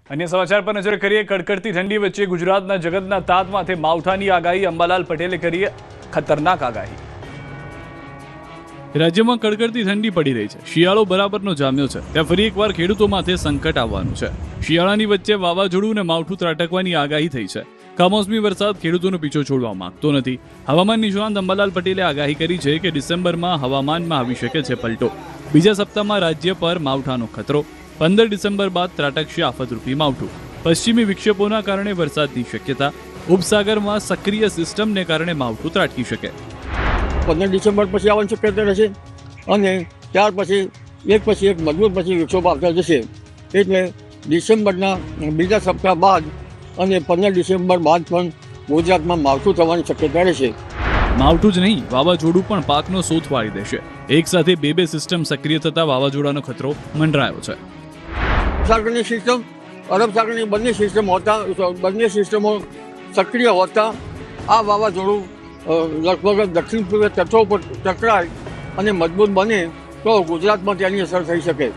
અન્ય સમાચાર પર નજર કરીએ। કડકડતી ઠંડી વચ્ચે ગુજરાતના જગતના તાત માથે માવઠાની આગાહી। અંબાલાલ પટેલે કરી ખતરનાક આગાહી। રાજ્યમાં કડકડતી ઠંડી પડી રહી છે। શિયાળો બરાબરનો જામ્યો છે, ત્યાં ફરી એકવાર ખેડૂતો માથે સંકટ આવવાનું છે। શિયાળાની વચ્ચે વાવાઝોડું અને માવઠું ત્રાટકવાની આગાહી થઈ છે। કમોસમી વરસાદ ખેડૂતોનો પીછો છોડવા માંગતો નથી। હવામાન નિષ્ણાંત અંબાલાલ પટેલે આગાહી કરી છે કે ડિસેમ્બરમાં હવામાનમાં આવી શકે છે પલટો। બીજા સપ્તાહમાં રાજ્ય પર માવઠાનો ખતરો। 15 ડિસેમ્બર બાદ ત્રાટકશે આફતરૂપી માવઠું। પશ્ચિમી વિક્ષેપોના કારણે વરસાદની શક્યતા। ઉપસાગરમાં સક્રિય સિસ્ટમને કારણે માવઠું ત્રાટકી શકે। 15 ડિસેમ્બર પછી આવવાની શક્યતા રહેશે અને ત્યાર પછી એક મજબૂત પછી વિક્ષેપ આવતા જશે। એટલે ડિસેમ્બરના બીજા સપ્તાહ બાદ અને 15 ડિસેમ્બર બાદ પણ ગુજરાતમાં માવઠું થવાની શક્યતા રહેશે। માવઠું જ નહીં, વાવાઝોડું પણ પાકનો સોથ વાળી દેશે। એક સાથે બે સિસ્ટમ સક્રિય થતા વાવાઝોડાનો ખતરો મંડરાયો છે। સાગરની સિસ્ટમ, અરબ સાગરની બંને સિસ્ટમો સક્રિય હોતા આ વાવાઝોડું લગભગ દક્ષિણ પૂર્વ તટો પર ટકરાય અને મજબૂત બને તો ગુજરાતમાં તેની અસર થઈ શકે।